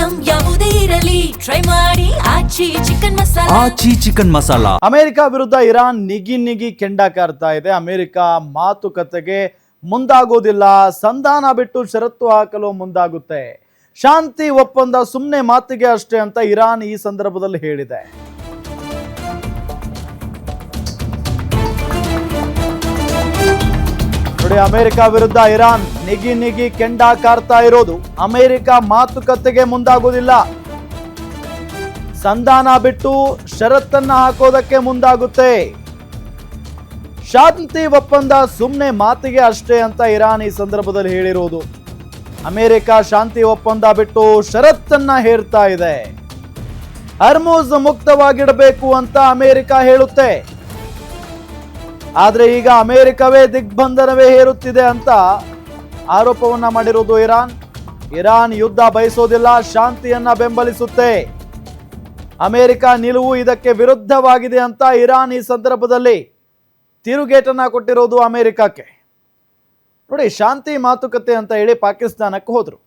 Item ಯಾವುದೇ ಇರಲಿ try ಮಾಡಿ ಆಚಿ ಚಿಕನ್ ಮಸಾಲಾ. ಅಮೆರಿಕ ವಿರುದ್ಧ ಇರಾನ್ ನಿಗಿ ಕೆಂಡಕಾರ್ತಾ ಇದೆ. ಅಮೆರಿಕ ಮಾತುಕತೆಗೆ ಮುಂದಾಗೋದಿಲ್ಲ, ಸಂಧಾನ ಬಿಟ್ಟು ಷರತ್ತು ಹಾಕಲು ಮುಂದಾಗುತ್ತೆ. ಶಾಂತಿ ಒಪ್ಪಂದ ಸುಮ್ಮನೆ ಮಾತಿಗೆ ಅಷ್ಟೇ ಅಂತ ಇರಾನ್ ಈ ಸಂದರ್ಭದಲ್ಲಿ ಹೇಳಿದೆ. ನೋಡಿ, ಅಮೆರಿಕ ವಿರುದ್ಧ ಇರಾನ್ ನಿಗಿ ಕೆಂಡಕಾರ್ತಾ ಇರೋದು. ಅಮೆರಿಕ ಮಾತುಕತೆಗೆ ಮುಂದಾಗೋದಿಲ್ಲ, ಸಂಧಾನ ಬಿಟ್ಟು ಷರತ್ತನ್ನ ಹಾಕೋದಕ್ಕೆ ಮುಂದಾಗುತ್ತೆ. ಶಾಂತಿ ಒಪ್ಪಂದ ಸುಮ್ಮನೆ ಮಾತಿಗೆ ಅಷ್ಟೇ ಅಂತ ಇರಾನ್ ಈ ಸಂದರ್ಭದಲ್ಲಿ ಹೇಳಿರೋದು. ಅಮೆರಿಕ ಶಾಂತಿ ಒಪ್ಪಂದ ಬಿಟ್ಟು ಷರತ್ತನ್ನ ಹೇರ್ತಾ ಇದೆ. ಹರ್ಮುಜ್ ಮುಕ್ತವಾಗಿಡಬೇಕು ಅಂತ ಅಮೆರಿಕ ಹೇಳುತ್ತೆ. ಆದ್ರೆ ಈಗ ಅಮೆರಿಕವೇ ದಿಗ್ಬಂಧನವೇ ಹೇರುತ್ತಿದೆ ಅಂತ ಆರೋಪವನ್ನ ಮಾಡಿರೋದು ಇರಾನ್. ಇರಾನ್ ಯುದ್ಧ ಬಯಸೋದಿಲ್ಲ, ಶಾಂತಿಯನ್ನ ಬೆಂಬಲಿಸುತ್ತೆ. ಅಮೆರಿಕ ನಿಲುವು ಇದಕ್ಕೆ ವಿರುದ್ಧವಾಗಿದೆ ಅಂತ ಇರಾನ್ ಈ ಸಂದರ್ಭದಲ್ಲಿ ತಿರುಗೇಟನ್ನ ಕೊಟ್ಟಿರೋದು ಅಮೆರಿಕಕ್ಕೆ. ನೋಡಿ, ಶಾಂತಿ ಮಾತುಕತೆ ಅಂತ ಹೇಳಿ ಪಾಕಿಸ್ತಾನಕ್ಕೆ ಹೋದ್ರು.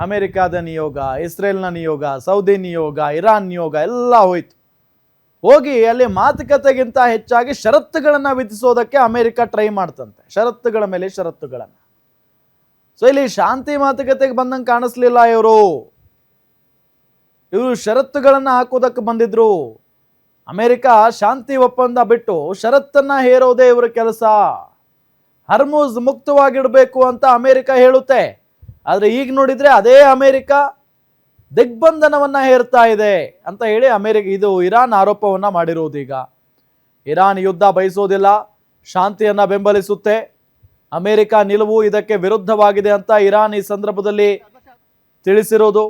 ಅಮೆರಿಕದ ನಿಯೋಗ, ಇಸ್ರೇಲ್ನ ನಿಯೋಗ, ಸೌದಿ ನಿಯೋಗ, ಇರಾನ್ ನಿಯೋಗ ಎಲ್ಲ ಹೋಯ್ತು. ಹೋಗಿ ಅಲ್ಲಿ ಮಾತುಕತೆಗಿಂತ ಹೆಚ್ಚಾಗಿ ಷರತ್ತುಗಳನ್ನ ವಿಧಿಸೋದಕ್ಕೆ ಅಮೆರಿಕ ಟ್ರೈ ಮಾಡ್ತಂತೆ. ಷರತ್ತುಗಳ ಮೇಲೆ ಷರತ್ತುಗಳನ್ನ. ಸೊ ಇಲ್ಲಿ ಶಾಂತಿ ಮಾತುಕತೆಗೆ ಬಂದಂಗೆ ಕಾಣಿಸ್ಲಿಲ್ಲ ಇವರು ಷರತ್ತುಗಳನ್ನ ಹಾಕೋದಕ್ಕೆ ಬಂದಿದ್ರು. ಅಮೆರಿಕ ಶಾಂತಿ ಒಪ್ಪಂದ ಬಿಟ್ಟು ಷರತ್ತನ್ನ ಹೇರೋದೇ ಇವರ ಕೆಲಸ. ಹರ್ಮುಜ್ ಮುಕ್ತವಾಗಿಡಬೇಕು ಅಂತ ಅಮೆರಿಕ ಹೇಳುತ್ತೆ. ಆದ್ರೆ ಈಗ ನೋಡಿದ್ರೆ ಅದೇ ಅಮೆರಿಕ ದಿಗ್ಬಂಧನವನ್ನ ಹೇರ್ತಾ ಇದೆ ಅಂತ ಹೇಳಿ ಇರಾನ್ ಆರೋಪವನ್ನ ಮಾಡಿರೋದು. ಈಗ ಇರಾನ್ ಯುದ್ಧ ಬಯಸೋದಿಲ್ಲ, ಶಾಂತಿಯನ್ನ ಬೆಂಬಲಿಸುತ್ತೆ. ಅಮೆರಿಕ ನಿಲುವು ಇದಕ್ಕೆ ವಿರುದ್ಧವಾಗಿದೆ ಅಂತ ಇರಾನ್ ಈ ಸಂದರ್ಭದಲ್ಲಿ ತಿಳಿಸಿರೋದು.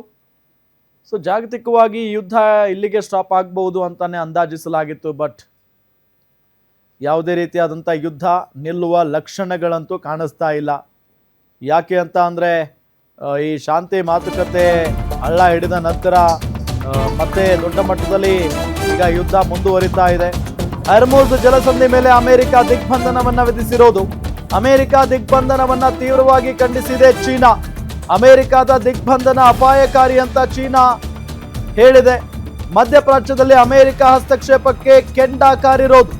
ಸೊ ಜಾಗತಿಕವಾಗಿ ಯುದ್ಧ ಇಲ್ಲಿಗೆ ಸ್ಟಾಪ್ ಆಗಬಹುದು ಅಂತಾನೆ ಅಂದಾಜಿಸಲಾಗಿತ್ತು. ಬಟ್ ಯಾವುದೇ ರೀತಿಯಾದಂಥ ಯುದ್ಧ ನಿಲ್ಲುವ ಲಕ್ಷಣಗಳಂತೂ ಕಾಣಿಸ್ತಾ ಇಲ್ಲ. ಯಾಕೆ ಅಂತ ಅಂದರೆ ಈ ಶಾಂತಿ ಮಾತುಕತೆ ಹಳ್ಳ ಹಿಡಿದ ನಂತರ ಮತ್ತೆ ದೊಡ್ಡ ಮಟ್ಟದಲ್ಲಿ ಈಗ ಯುದ್ಧ ಮುಂದುವರಿತಾ ಇದೆ. ಹರ್ಮುಜ್ ಜಲಸಂಧಿ ಮೇಲೆ ಅಮೆರಿಕ ದಿಗ್ಬಂಧನವನ್ನ ವಿಧಿಸಿರೋದು. ಅಮೆರಿಕ ದಿಗ್ಬಂಧನವನ್ನ ತೀವ್ರವಾಗಿ ಖಂಡಿಸಿದೆ ಚೀನಾ. ಅಮೆರಿಕದ ದಿಗ್ಬಂಧನ ಅಪಾಯಕಾರಿ ಅಂತ ಚೀನಾ ಹೇಳಿದೆ. ಮಧ್ಯಪ್ರಾಚ್ಯದಲ್ಲಿ ಅಮೆರಿಕ ಹಸ್ತಕ್ಷೇಪಕ್ಕೆ ಕೆಂಡಕಾರಿರೋದು.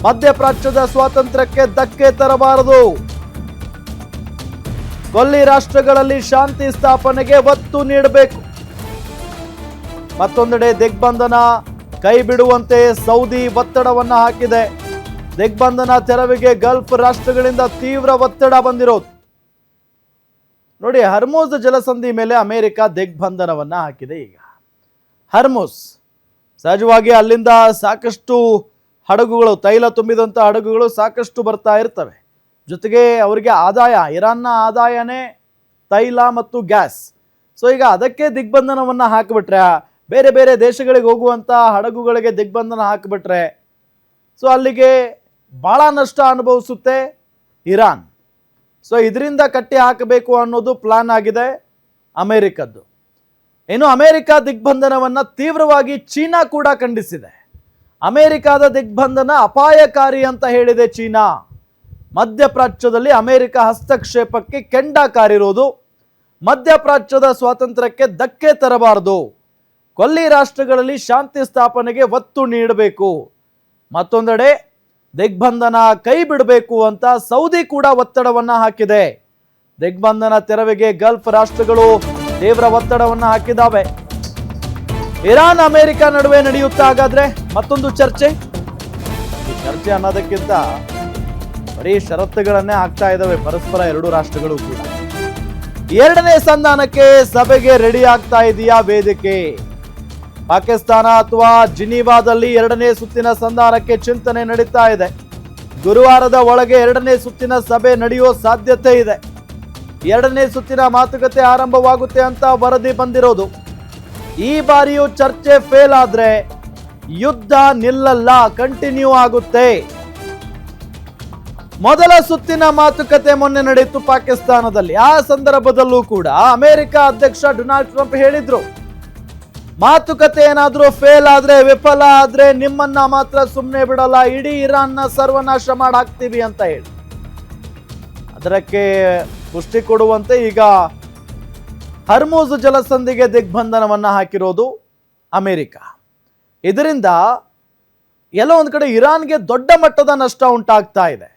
ಮಧ್ಯಪ್ರಾಚ್ಯದ ಸ್ವಾತಂತ್ರ್ಯಕ್ಕೆ ಧಕ್ಕೆ ತರಬಾರದು. ಕೊಲ್ಲಿ ರಾಷ್ಟ್ರಗಳಲ್ಲಿ ಶಾಂತಿ ಸ್ಥಾಪನೆಗೆ ಒತ್ತು ನೀಡಬೇಕು. ಮತ್ತೊಂದೆಡೆ ದಿಗ್ಬಂಧನ ಕೈ ಬಿಡುವಂತೆ ಸೌದಿ ಒತ್ತಡವನ್ನ ಹಾಕಿದೆ. ದಿಗ್ಬಂಧನ ತೆರವಿಗೆ ಗಲ್ಫ್ ರಾಷ್ಟ್ರಗಳಿಂದ ತೀವ್ರ ಒತ್ತಡ ಬಂದಿರೋದು. ನೋಡಿ, ಹರ್ಮುಜ್ ಜಲಸಂಧಿ ಮೇಲೆ ಅಮೆರಿಕ ದಿಗ್ಬಂಧನವನ್ನ ಹಾಕಿದೆ. ಈಗ ಹರ್ಮುಜ್ ಸಹಜವಾಗಿ ಅಲ್ಲಿಂದ ಸಾಕಷ್ಟು ಹಡಗುಗಳು, ತೈಲ ತುಂಬಿದಂಥ ಹಡಗುಗಳು ಸಾಕಷ್ಟು ಬರ್ತಾ ಇರ್ತವೆ. ಜೊತೆಗೆ ಅವರಿಗೆ ಆದಾಯ, ಇರಾನ್ನ ಆದಾಯನೇ ತೈಲ ಮತ್ತು ಗ್ಯಾಸ್. ಸೊ ಈಗ ಅದಕ್ಕೆ ದಿಗ್ಬಂಧನವನ್ನ ಹಾಕಿಬಿಟ್ರೆ, ಬೇರೆ ಬೇರೆ ದೇಶಗಳಿಗೆ ಹೋಗುವಂಥ ಹಡಗುಗಳಿಗೆ ದಿಗ್ಬಂಧನ ಹಾಕಿಬಿಟ್ರೆ ಸೊ ಅಲ್ಲಿಗೆ ಭಾಳ ನಷ್ಟ ಅನುಭವಿಸುತ್ತೆ ಇರಾನ್. ಸೊ ಇದರಿಂದ ಕಟ್ಟಿ ಹಾಕಬೇಕು ಅನ್ನೋದು ಪ್ಲಾನ್ ಆಗಿದೆ ಅಮೆರಿಕದ್ದು. ಇನ್ನು ಅಮೆರಿಕ ದಿಗ್ಬಂಧನವನ್ನ ತೀವ್ರವಾಗಿ ಚೀನಾ ಕೂಡ ಖಂಡಿಸಿದೆ. ಅಮೆರಿಕದ ದಿಗ್ಬಂಧನ ಅಪಾಯಕಾರಿ ಅಂತ ಹೇಳಿದೆ ಚೀನಾ. ಮಧ್ಯಪ್ರಾಚ್ಯದಲ್ಲಿ ಅಮೆರಿಕ ಹಸ್ತಕ್ಷೇಪಕ್ಕೆ ಕೆಂಡಕಾರಿರೋದು. ಮಧ್ಯಪ್ರಾಚ್ಯದ ಸ್ವಾತಂತ್ರ್ಯಕ್ಕೆ ಧಕ್ಕೆ ತರಬಾರದು. ಕೊಲ್ಲಿ ರಾಷ್ಟ್ರಗಳಲ್ಲಿ ಶಾಂತಿ ಸ್ಥಾಪನೆಗೆ ಒತ್ತು ನೀಡಬೇಕು. ಮತ್ತೊಂದೆಡೆ ದಿಗ್ಬಂಧನ ಕೈ ಬಿಡಬೇಕು ಅಂತ ಸೌದಿ ಕೂಡ ಒತ್ತಡವನ್ನ ಹಾಕಿದೆ. ದಿಗ್ಬಂಧನ ತೆರವಿಗೆ ಗಲ್ಫ್ ರಾಷ್ಟ್ರಗಳು ತೀವ್ರ ಒತ್ತಡವನ್ನ ಹಾಕಿದ್ದಾವೆ. ಇರಾನ್ ಅಮೆರಿಕ ನಡುವೆ ನಡೆಯುತ್ತಾ ಹಾಗಾದ್ರೆ ಮತ್ತೊಂದು ಚರ್ಚೆ. ಈ ಚರ್ಚೆ ಅನ್ನೋದಕ್ಕಿಂತ ಬರೀ ಷರತ್ತುಗಳನ್ನೇ ಹಾಕ್ತಾ ಇದ್ದಾವೆ ಪರಸ್ಪರ ಎರಡೂ ರಾಷ್ಟ್ರಗಳು ಕೂಡ. ಎರಡನೇ ಸಂಧಾನಕ್ಕೆ ಸಭೆಗೆ ರೆಡಿ ಆಗ್ತಾ ಇದೆಯಾ ವೇದಿಕೆ? ಪಾಕಿಸ್ತಾನ ಅಥವಾ ಜಿನೀವಾದಲ್ಲಿ ಎರಡನೇ ಸುತ್ತಿನ ಸಂಧಾನಕ್ಕೆ ಚಿಂತನೆ ನಡೀತಾ ಇದೆ. ಗುರುವಾರದ ಒಳಗೆ ಎರಡನೇ ಸುತ್ತಿನ ಸಭೆ ನಡೆಯುವ ಸಾಧ್ಯತೆ ಇದೆ. ಎರಡನೇ ಸುತ್ತಿನ ಮಾತುಕತೆ ಆರಂಭವಾಗುತ್ತೆ ಅಂತ ವರದಿ ಬಂದಿರೋದು. ಈ ಬಾರಿಯೂ ಚರ್ಚೆ ಫೇಲ್ ಆದ್ರೆ ಯುದ್ಧ ನಿಲ್ಲಲ್ಲ, ಕಂಟಿನ್ಯೂ ಆಗುತ್ತೆ. ಮೊದಲ ಸುತ್ತಿನ ಮಾತುಕತೆ ಮೊನ್ನೆ ನಡೆಯಿತು ಪಾಕಿಸ್ತಾನದಲ್ಲಿ. ಆ ಸಂದರ್ಭದಲ್ಲೂ ಕೂಡ ಅಮೆರಿಕ ಅಧ್ಯಕ್ಷ ಡೊನಾಲ್ಡ್ ಟ್ರಂಪ್ ಹೇಳಿದ್ರು, ಮಾತುಕತೆ ಏನಾದ್ರೂ ಫೇಲ್ ಆದ್ರೆ, ವಿಫಲ ಆದ್ರೆ ನಿಮ್ಮನ್ನ ಮಾತ್ರ ಸುಮ್ಮನೆ ಬಿಡಲ್ಲ, ಇಡೀ ಇರಾನ್ನ ಸರ್ವನಾಶ ಮಾಡಾಕ್ತೀವಿ ಅಂತ ಹೇಳಿ. ಅದಕ್ಕೆ ಪುಷ್ಟಿ ಕೊಡುವಂತೆ ಈಗ ಹರ್ಮೂಜ್ ಜಲಸಂಧಿಗೆ ದಿಗ್ಬಂಧನವನ್ನ ಹಾಕಿರೋದು ಅಮೆರಿಕ. ಇದರಿಂದ ಎಲ್ಲೋ ಒಂದು ಕಡೆ ಇರಾನ್ಗೆ ದೊಡ್ಡ ಮಟ್ಟದ ನಷ್ಟ ಉಂಟಾಗ್ತಾ ಇದೆ.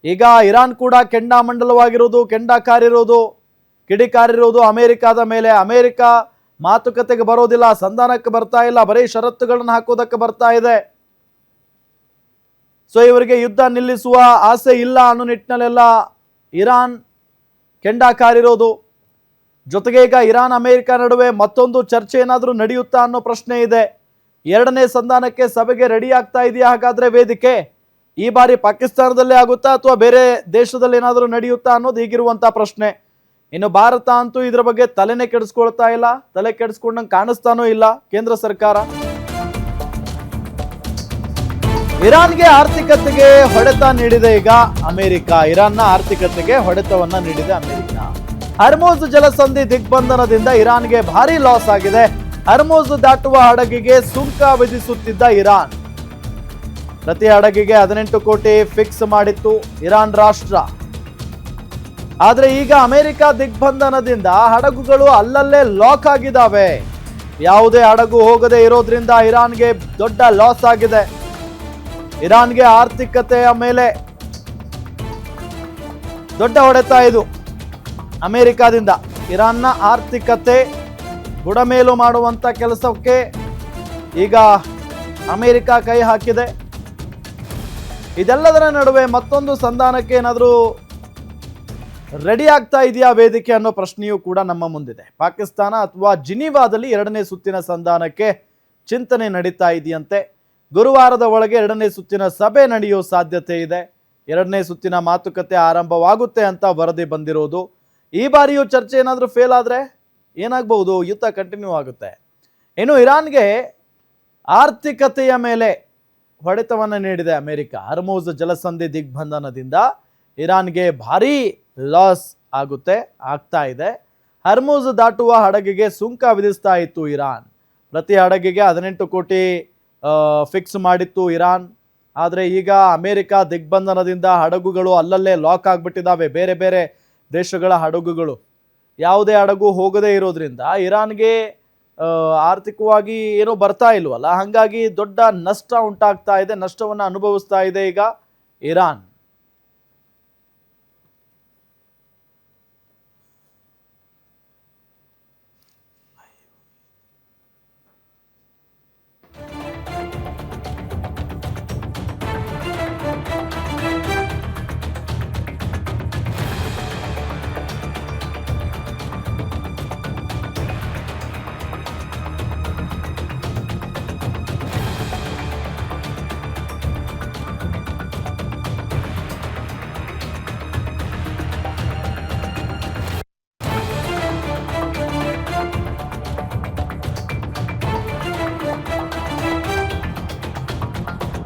ಈಗ ಇರಾನ್ ಕೂಡ ಕೆಂಡಾಮಂಡಲವಾಗಿರೋದು, ಕೆಂಡ ಕಾರಿರೋದು, ಕಿಡಿಕಾರಿರೋದು ಅಮೆರಿಕಾದ ಮೇಲೆ. ಅಮೆರಿಕ ಮಾತುಕತೆಗೆ ಬರೋದಿಲ್ಲ, ಸಂಧಾನಕ್ಕೆ ಬರ್ತಾ ಇಲ್ಲ, ಬರೀ ಷರತ್ತುಗಳನ್ನು ಹಾಕೋದಕ್ಕೆ ಬರ್ತಾ ಇದೆ. ಸೊ ಇವರಿಗೆ ಯುದ್ಧ ನಿಲ್ಲಿಸುವ ಆಸೆ ಇಲ್ಲ ಅನ್ನೋ ನಿಟ್ಟಿನಲ್ಲೆಲ್ಲ ಇರಾನ್ ಕೆಂಡ ಕಾರಿರೋದು. ಜೊತೆಗೆ ಈಗ ಇರಾನ್ ಅಮೆರಿಕ ನಡುವೆ ಮತ್ತೊಂದು ಚರ್ಚೆ ಏನಾದರೂ ನಡೆಯುತ್ತಾ ಅನ್ನೋ ಪ್ರಶ್ನೆ ಇದೆ. ಎರಡನೇ ಸಂಧಾನಕ್ಕೆ ಸಭೆಗೆ ರೆಡಿ ಆಗ್ತಾ ಇದೆಯಾ ಹಾಗಾದ್ರೆ ವೇದಿಕೆ? ಈ ಬಾರಿ ಪಾಕಿಸ್ತಾನದಲ್ಲೇ ಆಗುತ್ತಾ ಅಥವಾ ಬೇರೆ ದೇಶದಲ್ಲಿ ಏನಾದರೂ ನಡೆಯುತ್ತಾ ಅನ್ನೋದು ಈಗಿರುವಂತ ಪ್ರಶ್ನೆ. ಇನ್ನು ಭಾರತ ಅಂತೂ ಇದ್ರ ಬಗ್ಗೆ ತಲೆನೇ ಕೆಡಿಸ್ಕೊಳ್ತಾ ಇಲ್ಲ, ತಲೆ ಕೆಡಿಸ್ಕೊಂಡಂಗೆ ಕಾಣಿಸ್ತಾನೂ ಇಲ್ಲ ಕೇಂದ್ರ ಸರ್ಕಾರ. ಇರಾನ್ಗೆ ಆರ್ಥಿಕತೆಗೆ ಹೊಡೆತ ನೀಡಿದೆ ಈಗ ಅಮೆರಿಕ. ಇರಾನ್ನ ಆರ್ಥಿಕತೆಗೆ ಹೊಡೆತವನ್ನ ನೀಡಿದೆ ಅಮೆರಿಕ. ಹರ್ಮೂಜ್ ಜಲಸಂಧಿ ದಿಗ್ಬಂಧನದಿಂದ ಇರಾನ್ಗೆ ಭಾರಿ ಲಾಸ್ ಆಗಿದೆ. ಹರ್ಮೂಜ್ ದಾಟುವ ಹಡಗಿಗೆ ಸುಂಕ ವಿಧಿಸುತ್ತಿದ್ದ ಇರಾನ್ ಪ್ರತಿ ಹಡಗಿಗೆ 18 ಕೋಟಿ ಫಿಕ್ಸ್ ಮಾಡಿತ್ತು ಇರಾನ್ ರಾಷ್ಟ್ರ. ಆದ್ರೆ ಈಗ ಅಮೆರಿಕ ದಿಗ್ಬಂಧನದಿಂದ ಹಡಗುಗಳು ಅಲ್ಲಲ್ಲೇ ಲಾಕ್ ಆಗಿದ್ದಾವೆ. ಯಾವುದೇ ಹಡಗು ಹೋಗದೆ ಇರೋದ್ರಿಂದ ಇರಾನ್ಗೆ ದೊಡ್ಡ ಲಾಸ್ ಆಗಿದೆ. ಇರಾನ್ಗೆ ಆರ್ಥಿಕತೆಯ ಮೇಲೆ ದೊಡ್ಡ ಹೊಡೆತ ಇದು ಅಮೆರಿಕದಿಂದ. ಇರಾನ್ನ ಆರ್ಥಿಕತೆ ಬುಡಮೇಲು ಮಾಡುವಂತ ಕೆಲಸಕ್ಕೆ ಈಗ ಅಮೆರಿಕ ಕೈ ಹಾಕಿದೆ. ಇದೆಲ್ಲದರ ನಡುವೆ ಮತ್ತೊಂದು ಸಂಧಾನಕ್ಕೆ ಏನಾದರೂ ರೆಡಿ ಆಗ್ತಾ ಇದೆಯಾ ವೇದಿಕೆ ಅನ್ನೋ ಪ್ರಶ್ನೆಯೂ ಕೂಡ ನಮ್ಮ ಮುಂದಿದೆ. ಪಾಕಿಸ್ತಾನ ಅಥವಾ ಜಿನಿವಾದಲ್ಲಿ ಎರಡನೇ ಸುತ್ತಿನ ಸಂಧಾನಕ್ಕೆ ಚಿಂತನೆ ನಡೀತಾ ಇದೆಯಂತೆ. ಗುರುವಾರದ ಒಳಗೆ ಎರಡನೇ ಸುತ್ತಿನ ಸಭೆ ನಡೆಯೋ ಸಾಧ್ಯತೆ ಇದೆ. ಎರಡನೇ ಸುತ್ತಿನ ಮಾತುಕತೆ ಆರಂಭವಾಗುತ್ತೆ ಅಂತ ವರದಿ ಬಂದಿರೋದು. ಈ ಬಾರಿಯೂ ಚರ್ಚೆ ಏನಾದರೂ ಫೇಲ್ ಆದರೆ ಏನಾಗಬಹುದು? ಯುದ್ಧ ಕಂಟಿನ್ಯೂ ಆಗುತ್ತೆ. ಇನ್ನು ಇರಾನ್ಗೆ ಆರ್ಥಿಕತೆಯ ಮೇಲೆ ಹೊಡೆತವನ್ನು ನೀಡಿದೆ ಅಮೆರಿಕ. ಹರ್ಮೂಜ್ ಜಲಸಂಧಿ ದಿಗ್ಬಂಧನದಿಂದ ಇರಾನ್ಗೆ ಭಾರೀ ಲಾಸ್ ಆಗ್ತಾ ಇದೆ. ಹರ್ಮೂಜ್ ದಾಟುವ ಹಡಗಿಗೆ ಸುಂಕ ವಿಧಿಸ್ತಾ ಇತ್ತು ಇರಾನ್. ಪ್ರತಿ ಹಡಗಿಗೆ 18 ಕೋಟಿ ಫಿಕ್ಸ್ ಮಾಡಿತ್ತು ಇರಾನ್. ಆದರೆ ಈಗ ಅಮೆರಿಕ ದಿಗ್ಬಂಧನದಿಂದ ಹಡಗುಗಳು ಅಲ್ಲಲ್ಲೇ ಲಾಕ್ ಆಗಿಬಿಟ್ಟಿದ್ದಾವೆ. ಬೇರೆ ಬೇರೆ ದೇಶಗಳ ಹಡಗುಗಳು ಯಾವುದೇ ಹಡಗು ಹೋಗದೇ ಇರೋದ್ರಿಂದ ಇರಾನ್ಗೆ ಆರ್ಥಿಕವಾಗಿ ಏನೋ ಬರ್ತಾ ಇಲ್ವಲ್ಲ, ಹಾಗಾಗಿ ದೊಡ್ಡ ನಷ್ಟ ಉಂಟಾಗ್ತಾ ಇದೆ. ನಷ್ಟವನ್ನು ಅನುಭವಿಸ್ತಾ ಇದೆ ಈಗ ಇರಾನ್.